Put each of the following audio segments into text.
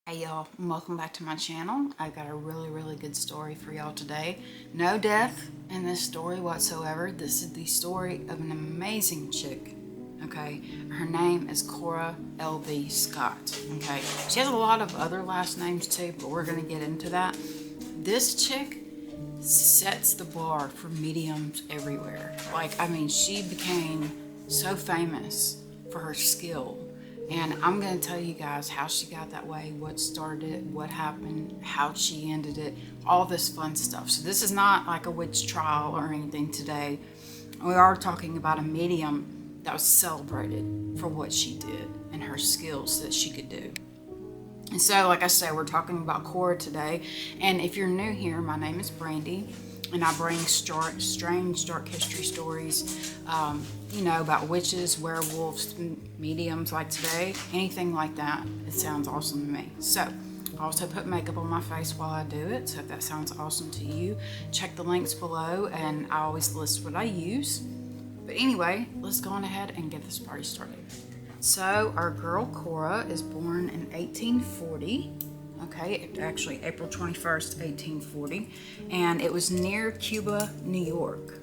Hey y'all, and welcome back to my channel. I've got a really good story for y'all today. No death in this story whatsoever. This is the story of an amazing chick, okay? Her name is Cora L.V. Scott, okay? She has a lot of other last names too, but we're gonna get into that. This chick sets the bar for mediums everywhere. She became so famous for her skill. And I'm going to tell you guys how she got that way, what started it, what happened, how she ended it, all this fun stuff. So this is not like a witch trial or anything today. We are talking about a medium that was celebrated for what she did and her skills that she could do. And so, like I said, we're talking about Cora today. And if you're new here, my name is Brandy. And I bring strange dark history stories, about witches, werewolves, mediums like today, anything like that. It sounds awesome to me. So I also put makeup on my face while I do it. So if that sounds awesome to you, check the links below, and I always list what I use. But anyway, let's go on ahead and get this party started. So our girl Cora is born in 1840. Okay, actually April 21st, 1840, and it was near Cuba, New York.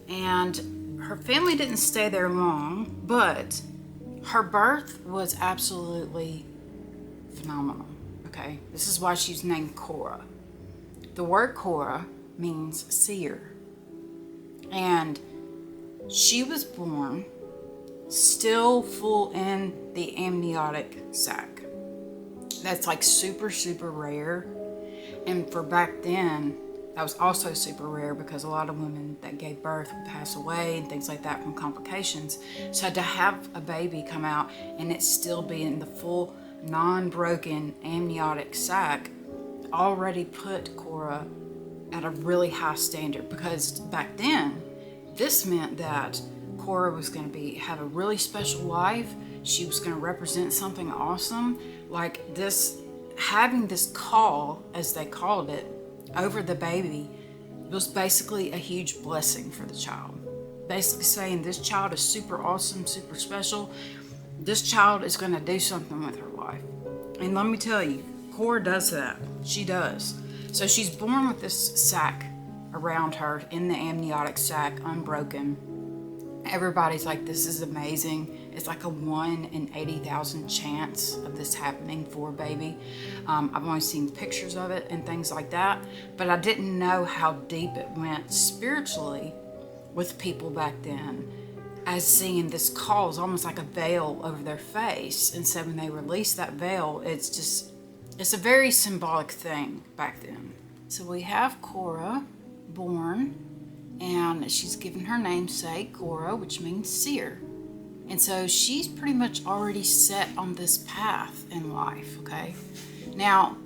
And her family didn't stay there long, but her birth was absolutely phenomenal. Okay, this is why she's named Cora. The word Cora means seer, and she was born still full in the amniotic sac. That's like super rare, and for back then that was also super rare because a lot of women that gave birth would pass away and things like that from complications. So to have a baby come out and it still be in the full non-broken amniotic sac already put Cora at a really high standard, because back then this meant that Cora was going to have a really special life. She was going to represent something awesome. Like this, having this call, as they called it, over the baby was basically a huge blessing for the child. Basically saying this child is super awesome, super special. This child is going to do something with her life. And let me tell you, Cora does that. She does. So she's born with this sac around her, in the amniotic sac, unbroken. Everybody's like, this is amazing. It's like a 1 in 80,000 chance of this happening for a baby. I've only seen pictures of it and things like that, but I didn't know how deep it went spiritually with people back then, as seeing this call is almost like a veil over their face. And so when they release that veil, it's a very symbolic thing back then. So we have Cora born, and she's given her namesake Cora, which means seer. And so she's pretty much already set on this path in life, okay? Now,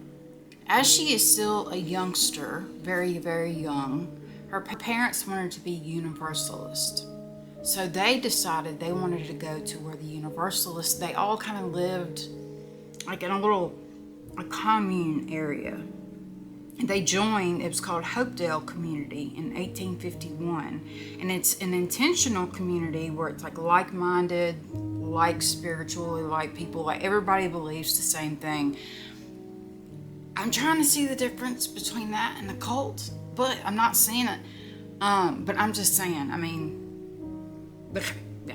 as she is still a youngster, very young, her parents wanted to be Universalist. So they decided they wanted to go to where the Universalists, they all kind of lived like in a commune area. They joined, it was called Hopedale Community in 1851. And it's an intentional community where it's like-minded, like spiritually, like people, like everybody believes the same thing. I'm trying to see the difference between that and the cult, but I'm not seeing it. But I'm just saying, yeah.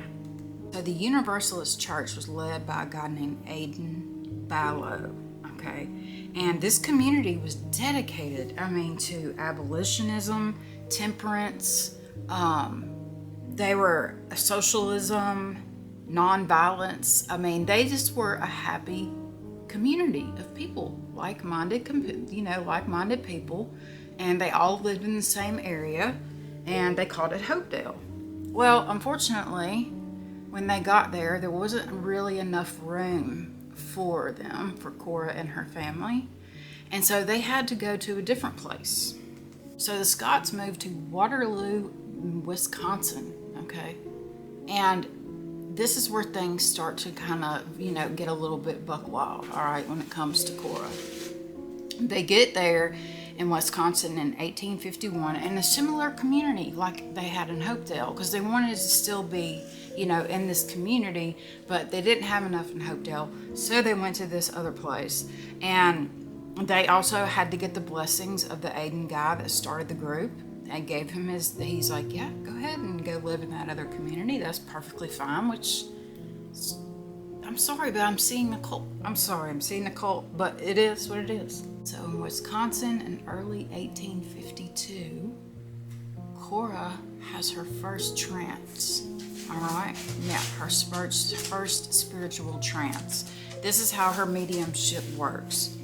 So the Universalist Church was led by a guy named Aidan Ballow, okay? And this community was dedicated, to abolitionism, temperance. They were socialism, nonviolence. They just were a happy community of people, like-minded people, and they all lived in the same area, and they called it Hopedale. Well, unfortunately, when they got there, there wasn't really enough room for them, for Cora and her family, and so they had to go to a different place. So the Scotts moved to Waterloo, Wisconsin, okay? And this is where things start to kind of, get a little bit buck wild, all right, when it comes to Cora. They get there, in Wisconsin in 1851 in a similar community like they had in Hopedale, because they wanted to still be, in this community, but they didn't have enough in Hopedale, so they went to this other place. And they also had to get the blessings of the Aiden guy that started the group. They gave him he's like, yeah, go ahead and go live in that other community. That's perfectly fine, which, I'm sorry, but I'm seeing the cult. But it is what it is. So in Wisconsin in early 1852, Cora has her first trance. All right? Yeah, her first spiritual trance. This is how her mediumship works.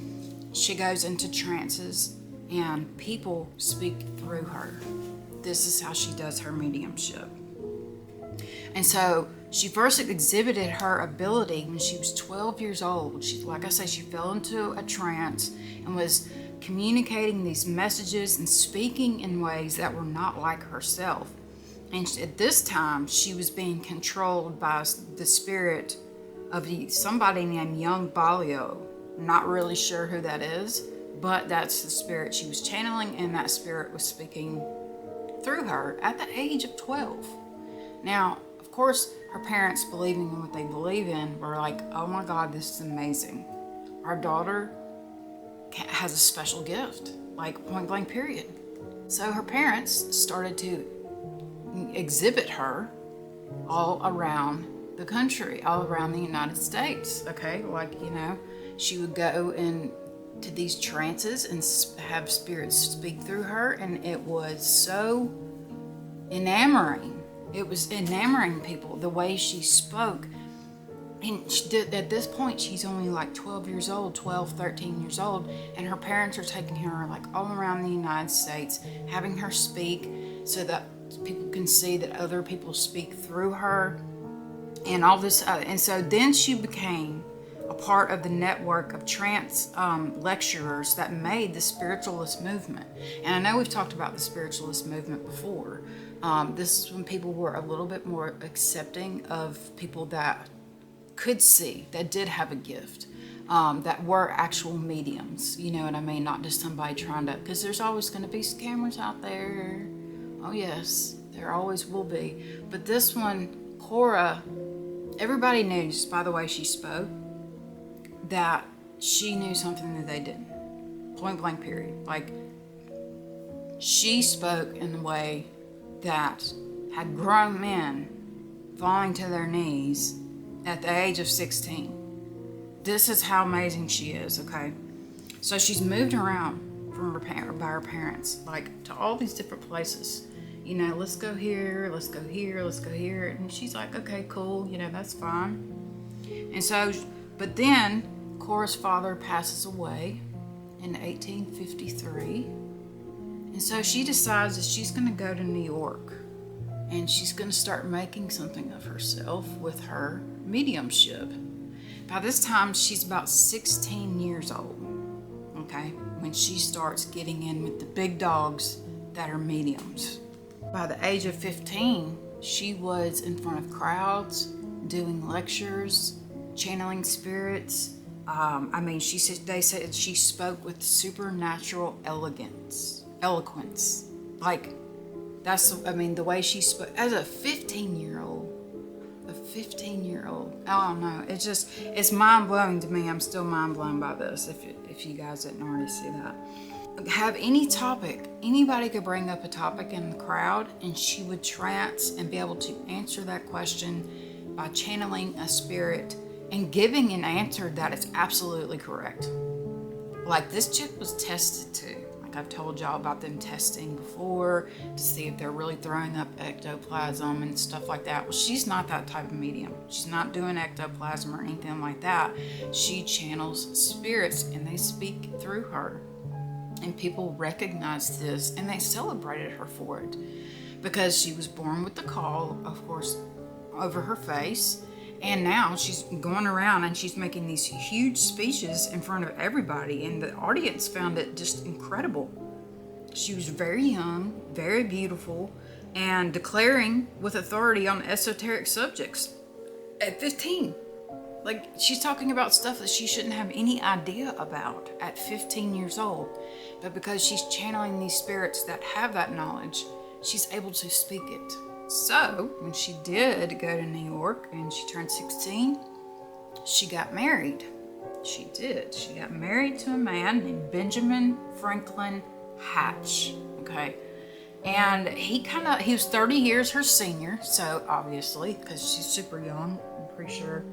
She goes into trances and people speak through her. This is how she does her mediumship. And so she first exhibited her ability when she was 12 years old. Like I say, she fell into a trance and was communicating these messages and speaking in ways that were not like herself. And at this time, she was being controlled by the spirit of somebody named Young Balio. Not really sure who that is, but that's the spirit she was channeling, and that spirit was speaking through her at the age of 12. Now, of course, her parents, believing in what they believe in, were like, oh my God, this is amazing. Our daughter has a special gift, like point blank period. So her parents started to exhibit her all around the country, all around the United States, okay? Like, she would go into these trances and have spirits speak through her, and it was so enamoring. It was enamoring people, the way she spoke. And at this point, she's only like 12 years old, 12, 13 years old, and her parents are taking her like all around the United States, having her speak so that people can see that other people speak through her and all this. And so then she became a part of the network of trance lecturers that made the Spiritualist movement. And I know we've talked about the Spiritualist movement before. This is when people were a little bit more accepting of people that could see, that did have a gift, that were actual mediums, you know what I mean? Not just somebody trying to, because there's always going to be scammers out there. Oh yes, there always will be. But this one, Cora, everybody knew just by the way she spoke that she knew something that they didn't. Point blank period. Like, she spoke in a way that had grown men falling to their knees at the age of 16. This is how amazing she is, okay? So she's moved around by her parents, like to all these different places. Let's go here, let's go here, let's go here. And she's like, okay, cool, that's fine. And so, but then Cora's father passes away in 1853. And so she decides that she's going to go to New York and she's going to start making something of herself with her mediumship. By this time, she's about 16 years old, okay, when she starts getting in with the big dogs that are mediums. By the age of 15, she was in front of crowds, doing lectures, channeling spirits. They said she spoke with supernatural eloquence. Like, the way she spoke as a 15-year-old. I don't know. It's mind-blowing to me. I'm still mind-blown by this, if you guys didn't already see that. Have any topic, anybody could bring up a topic in the crowd, and she would trance and be able to answer that question by channeling a spirit and giving an answer that is absolutely correct. Like, this chick was tested too. Like I've told y'all about them testing before to see if they're really throwing up ectoplasm and stuff like that. Well, she's not that type of medium. She's not doing ectoplasm or anything like that. She channels spirits and they speak through her. And people recognized this and they celebrated her for it because she was born with the caul, of course, over her face. And now she's going around and she's making these huge speeches in front of everybody, and the audience found it just incredible. She was very young, very beautiful, and declaring with authority on esoteric subjects at 15. Like, she's talking about stuff that she shouldn't have any idea about at 15 years old. But because she's channeling these spirits that have that knowledge, she's able to speak it. So, when she did go to New York and she turned 16, she got married. She did. She got married to a man named Benjamin Franklin Hatch. Okay. And he was 30 years her senior. So, obviously, because she's super young, I'm pretty sure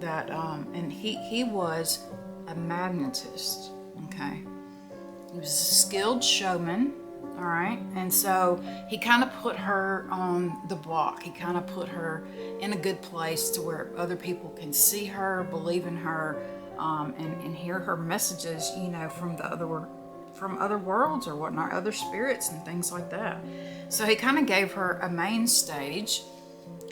that, and he was a magnetist. Okay. He was a skilled showman. All right. And so he kind of put her on the block. He kind of put her in a good place to where other people can see her, believe in her, and hear her messages, you know, from other worlds or whatnot, other spirits and things like that. So he kind of gave her a main stage,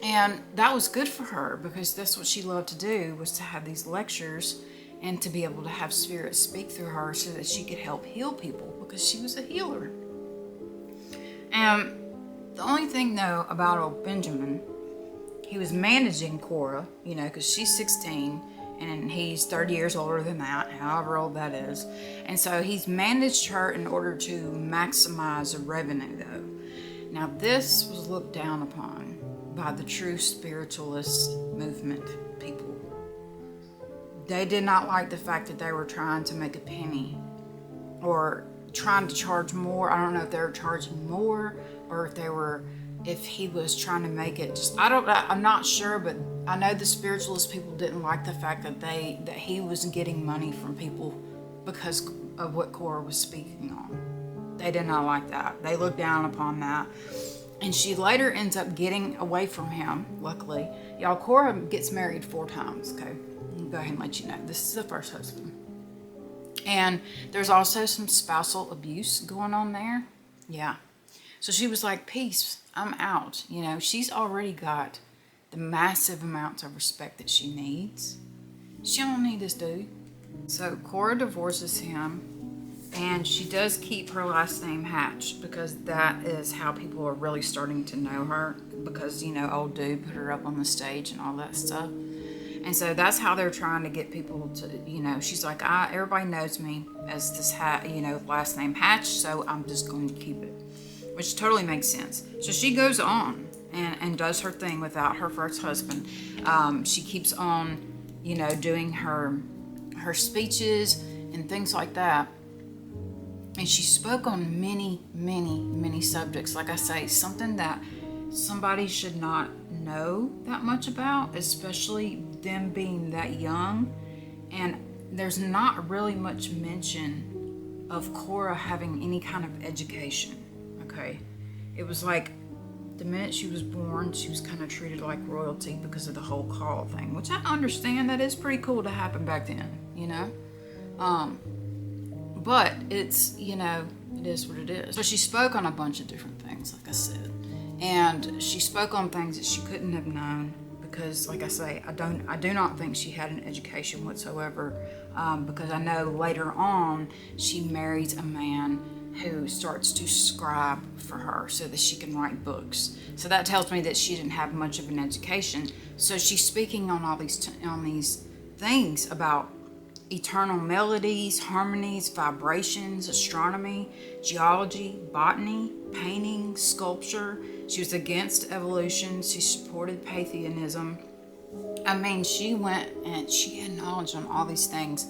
and that was good for her because that's what she loved to do, was to have these lectures and to be able to have spirits speak through her so that she could help heal people, because she was a healer. And the only thing, though, about old Benjamin, he was managing Cora, you know, because she's 16 and he's 30 years older than that, however old that is. And so he's managed her in order to maximize the revenue, though. Now, this was looked down upon by the true spiritualist movement people. They did not like the fact that they were trying to make a penny or trying to charge more. I don't know if they were charging more or if he was trying to make it just, I'm not sure, but I know the spiritualist people didn't like the fact that he was getting money from people because of what Cora was speaking on. They did not like that. They looked down upon that. And she later ends up getting away from him, luckily. Y'all, Cora gets married 4 times, okay? I'll go ahead and let you know. This is the first husband. And there's also some spousal abuse going on there. Yeah. So she was like, peace, I'm out. You know, she's already got the massive amounts of respect that she needs. She don't need this dude. So Cora divorces him, and she does keep her last name Hatch because that is how people are really starting to know her, because, you know, old dude put her up on the stage and all that stuff. And so that's how they're trying to get people to, you know, she's like, everybody knows me as this, last name Hatch, so I'm just going to keep it, which totally makes sense. So she goes on and does her thing without her first husband. She keeps on, you know, doing her speeches and things like that. And she spoke on many, many, many subjects. Like I say, something that somebody should not know that much about, especially them being that young. And there's not really much mention of Cora having any kind of education, okay? It was like the minute she was born, she was kind of treated like royalty because of the whole call thing, which I understand that is pretty cool to happen back then, you know? But it's, you know, it is what it is. So she spoke on a bunch of different things, like I said. And she spoke on things that she couldn't have known because, like I say, I do not think she had an education whatsoever, because I know later on she marries a man who starts to scribe for her so that she can write books. So that tells me that she didn't have much of an education. So she's speaking on all these things about eternal melodies, harmonies, vibrations, astronomy, geology, botany, painting, sculpture. She was against evolution. She supported pantheism. I mean, she went and she had knowledge on all these things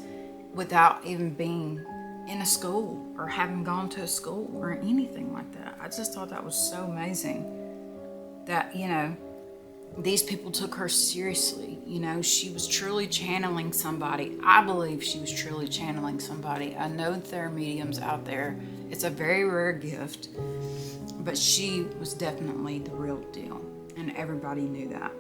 without even being in a school or having gone to a school or anything like that. I just thought that was so amazing that, you know, these people took her seriously. You know, she was truly channeling somebody. I believe she was truly channeling somebody. I know there are mediums out there. It's a very rare gift, but she was definitely the real deal, and everybody knew that.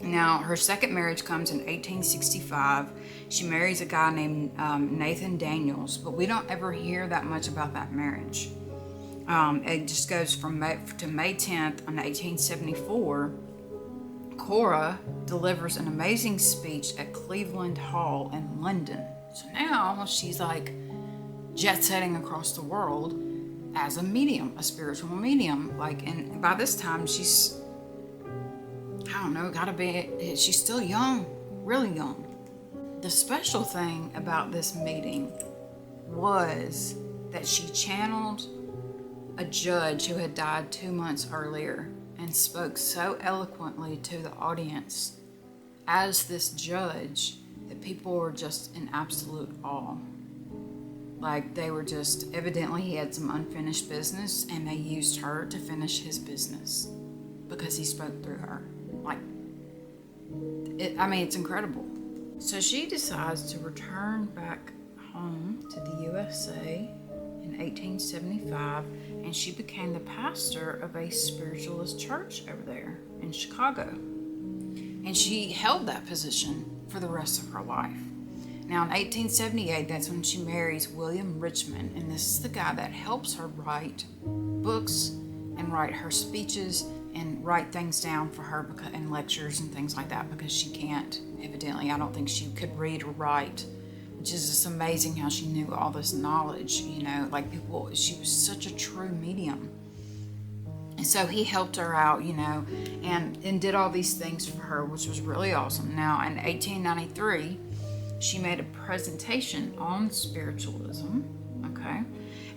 Now, her second marriage comes in 1865. She marries a guy named Nathan Daniels, but we don't ever hear that much about that marriage. It just goes from May 10th on 1874. Cora delivers an amazing speech at Cleveland Hall in London. So now she's like jet-setting across the world as a medium, a spiritual medium. And by this time she's I don't know, gotta be, she's still young, really young. The special thing about this meeting was that she channeled a judge who had died 2 months earlier and spoke so eloquently to the audience as this judge that people were just in absolute awe. Like, they were just, evidently he had some unfinished business and they used her to finish his business because he spoke through her. Like, it's incredible. So she decides to return back home to the USA in 1875, and she became the pastor of a spiritualist church over there in Chicago. And she held that position for the rest of her life. Now in 1878, that's when she marries William Richmond, and this is the guy that helps her write books and write her speeches and write things down for her in lectures and things like that, because she can't, evidently, I don't think she could read or write, which is just amazing how she knew all this knowledge, like she was such a true medium. And so he helped her out, and did all these things for her, which was really awesome. Now in 1893, she made a presentation on spiritualism, okay?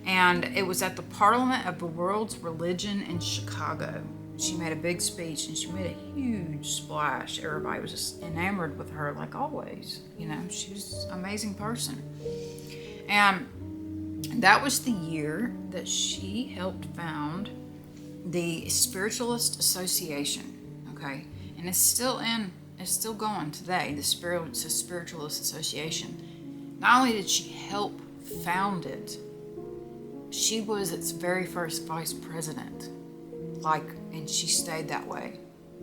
And it was at the Parliament of the World's Religion in Chicago. She made a big speech and she made a huge splash. Everybody was just enamored with her, like always. She was an amazing person. And that was the year that she helped found the Spiritualist Association, okay? And it's still going today, the Spiritualist Association. Not only did she help found it, she was its very first vice president. And she stayed that way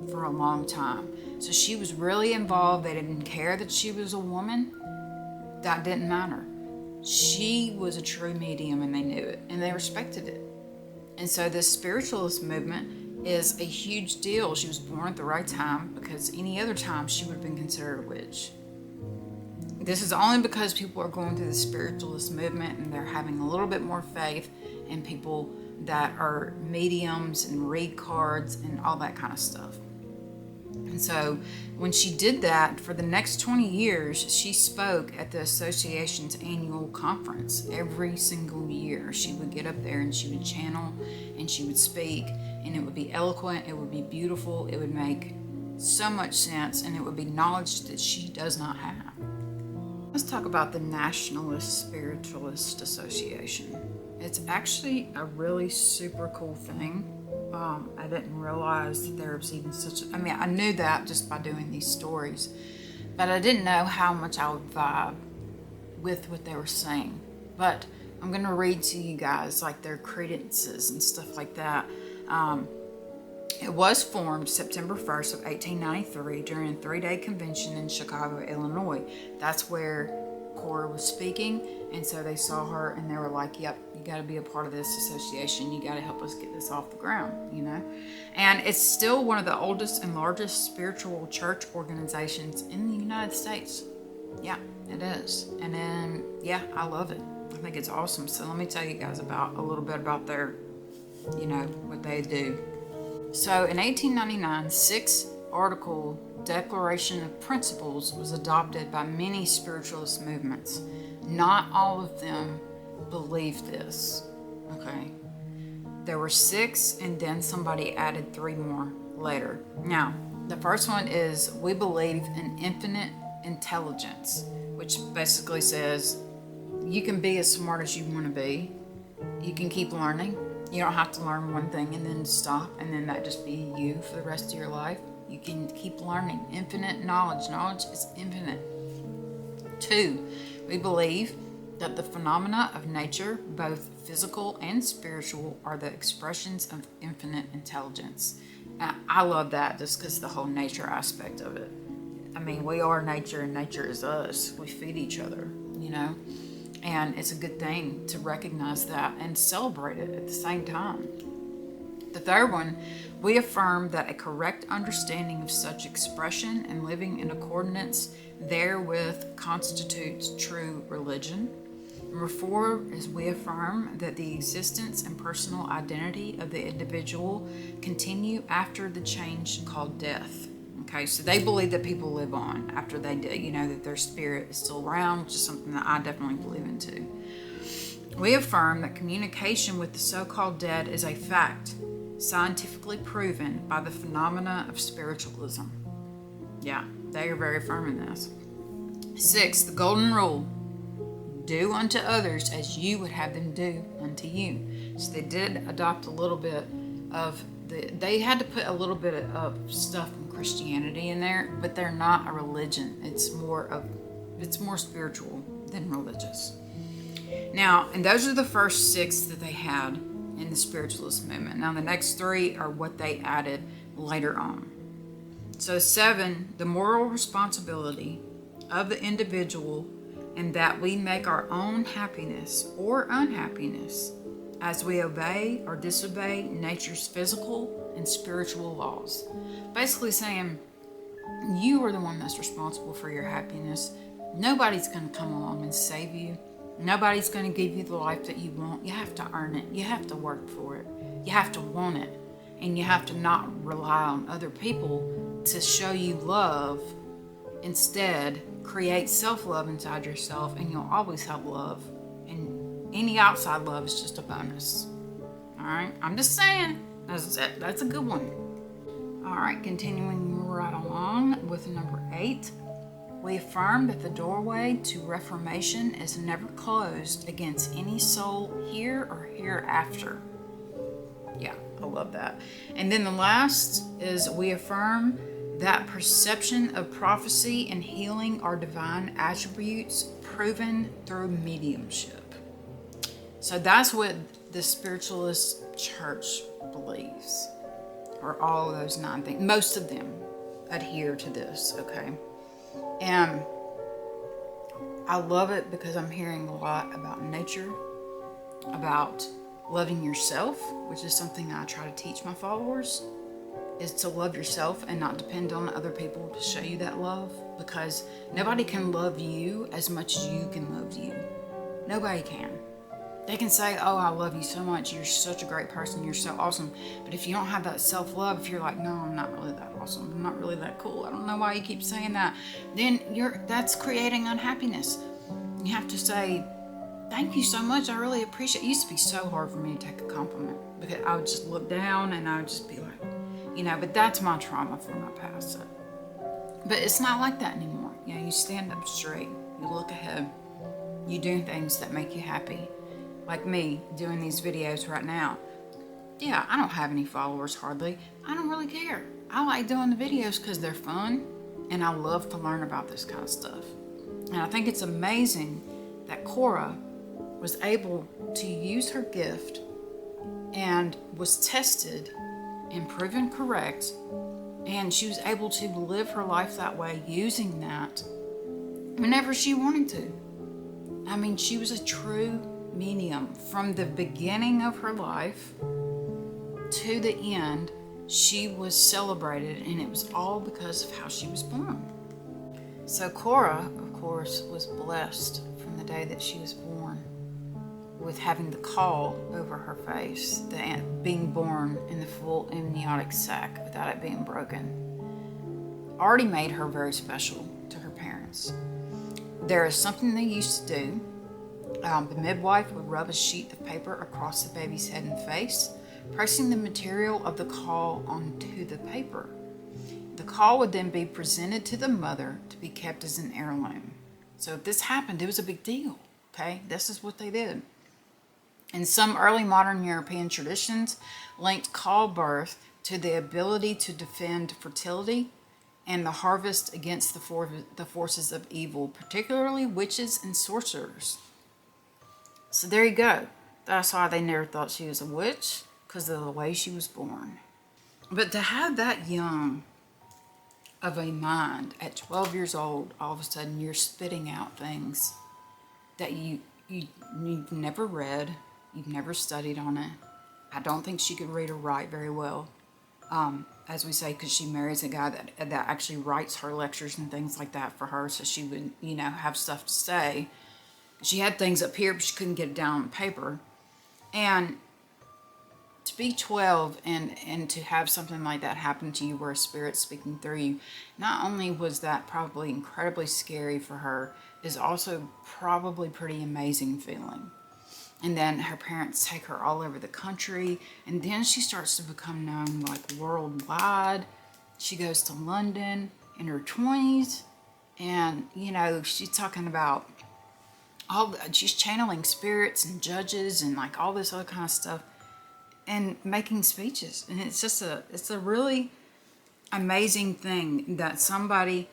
for a long time. So she was really involved. They didn't care that she was a woman. That didn't matter. She was a true medium and they knew it and they respected it. And so this spiritualist movement is a huge deal. She was born at the right time, because any other time she would have been considered a witch. This is only because people are going through the spiritualist movement and they're having a little bit more faith in people that are mediums and read cards and all that kind of stuff. And so when she did that, for the next 20 years, she spoke at the association's annual conference. Every single year she would get up there and she would channel and she would speak, and it would be eloquent, it would be beautiful, it would make so much sense, and it would be knowledge that she does not have. Let's talk about the National Spiritualist Association. It's actually a really super cool thing. I didn't realize that there was even I knew that just by doing these stories, but I didn't know how much I would vibe with what they were saying. But I'm going to read to you guys like their credences and stuff like that. It was formed September 1st of 1893 during a 3-day convention in Chicago, Illinois. That's where Cora was speaking, and so they saw her and they were like, yep, you got to be a part of this association. You got to help us get this off the ground, And it's still one of the oldest and largest spiritual church organizations in the United States. Yeah, it is. And then, yeah, I love it. I think it's awesome. So let me tell you guys a little bit about their, what they do. So in 1899, 6-article Declaration of Principles was adopted by many spiritualist movements. Not all of them believed this, okay? There were 6, and then somebody added 3 more later. Now, the first one is, we believe in infinite intelligence, which basically says you can be as smart as you want to be. You can keep learning. You don't have to learn one thing and then stop and then that just be you for the rest of your life. You can keep learning. Infinite knowledge. Knowledge is infinite. 2, we believe that the phenomena of nature, both physical and spiritual, are the expressions of infinite intelligence. Now, I love that just because the whole nature aspect of it. We are nature and nature is us. We feed each other, And it's a good thing to recognize that and celebrate it at the same time. The third one, we affirm that a correct understanding of such expression and living in accordance therewith constitutes true religion. Number 4 is we affirm that the existence and personal identity of the individual continue after the change called death. Okay, so they believe that people live on after they die, that their spirit is still around, which is something that I definitely believe in too. We affirm that communication with the so-called dead is a fact, scientifically proven by the phenomena of spiritualism. Yeah, they are very firm in this. 6, the golden rule. Do unto others as you would have them do unto you. So they did adopt a little bit of they had to put a little bit of stuff from Christianity in there, but they're not a religion. It's more spiritual than religious. Now, and those are the first 6 that they had in the spiritualist movement. Now the next 3 are what they added later on. So 7, the moral responsibility of the individual, and that we make our own happiness or unhappiness as we obey or disobey nature's physical and spiritual laws. Basically saying, you are the one that's responsible for your happiness. Nobody's going to come along and save you. Nobody's going to give you the life that you want. You have to earn it. You have to work for it. You have to want it. And you have to not rely on other people to show you love. Instead, create self-love inside yourself, and you'll always have love. And any outside love is just a bonus. All right? I'm just saying. That's a good one. All right, continuing right along with number 8. We affirm that the doorway to reformation is never closed against any soul here or hereafter. Yeah, I love that. And then the last is we affirm that perception of prophecy and healing are divine attributes proven through mediumship. So that's what the Spiritualist Church believes, or all of those 9 things. Most of them adhere to this, okay? And I love it because I'm hearing a lot about nature, about loving yourself, which is something I try to teach my followers, is to love yourself and not depend on other people to show you that love, because nobody can love you as much as you can love you. Nobody can. They can say, oh, I love you so much, you're such a great person, you're so awesome. But if you don't have that self-love, if you're like, no, I'm not really that awesome, I'm not really that cool, I don't know why you keep saying that, then that's creating unhappiness. You have to say, thank you so much, I really appreciate it. It used to be so hard for me to take a compliment, because I would just look down and I would just be like, but that's my trauma from my past. But it's not like that anymore. You stand up straight, you look ahead, you do things that make you happy. Like me doing these videos right now. Yeah, I don't have any followers hardly. I don't really care. I like doing the videos because they're fun, and I love to learn about this kind of stuff. And I think it's amazing that Cora was able to use her gift and was tested and proven correct, and she was able to live her life that way using that whenever she wanted to. I mean, she was a true medium. From the beginning of her life to the end, she was celebrated, and it was all because of how she was born. So Cora, of course, was blessed from the day that she was born with having the caul over her face, being born in the full amniotic sac without it being broken, already made her very special to her parents. There is something they used to do. The midwife would rub a sheet of paper across the baby's head and face, pressing the material of the caul onto the paper. The caul would then be presented to the mother to be kept as an heirloom. So if this happened, it was a big deal, okay? This is what they did. And some early modern European traditions linked caul birth to the ability to defend fertility and the harvest against the forces of evil, particularly witches and sorcerers. So there you go. That's why they never thought she was a witch, because of the way she was born. But to have that young of a mind at 12 years old, all of a sudden you're spitting out things that you've never read, you've never studied on it. I don't think she could read or write very well, as we say, because she marries a guy that actually writes her lectures and things like that for her, so she would, have stuff to say. She had things up here, but she couldn't get it down on paper. And to be 12 and to have something like that happen to you where a spirit's speaking through you, not only was that probably incredibly scary for her, is also probably pretty amazing feeling. And then her parents take her all over the country, and then she starts to become known like worldwide. She goes to London in her 20s, and you know, she's talking about she's channeling spirits and judges and like all this other kind of stuff and making speeches. And it's just it's a really amazing thing that somebody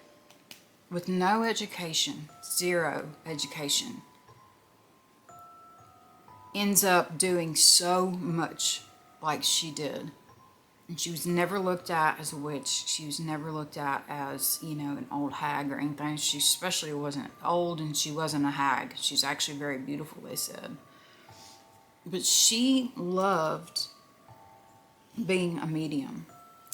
with no education, zero education, ends up doing so much like she did. And she was never looked at as a witch. She was never looked at as, you know, an old hag or anything. She especially wasn't old, and she wasn't a hag. She's actually very beautiful, they said. But she loved being a medium.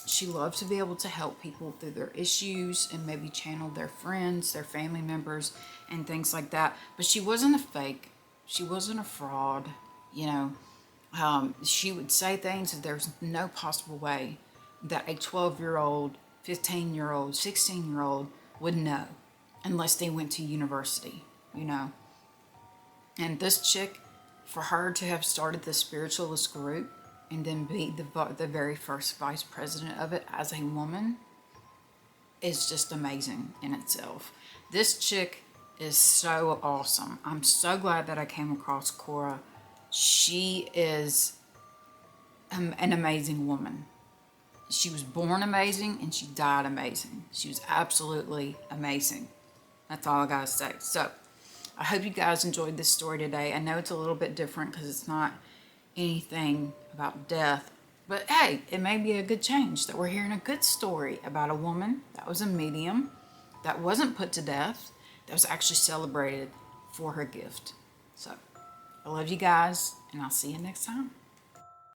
She loved to be able to help people through their issues and maybe channel their friends, their family members, and things like that. But she wasn't a fake. She wasn't a fraud, you know. She would say things that there's no possible way that a 12-year-old, 15-year-old, 16-year-old would know unless they went to university, you know. And this chick, for her to have started the spiritualist group and then be the very first vice president of it as a woman is just amazing in itself. This chick is so awesome. I'm so glad that I came across Cora. She is an amazing woman. She was born amazing and she died amazing. She was absolutely amazing. That's all I gotta say. So I hope you guys enjoyed this story today. I know it's a little bit different because it's not anything about death, but hey, it may be a good change that we're hearing a good story about a woman that was a medium, that wasn't put to death, that was actually celebrated for her gift. So I love you guys, and I'll see you next time.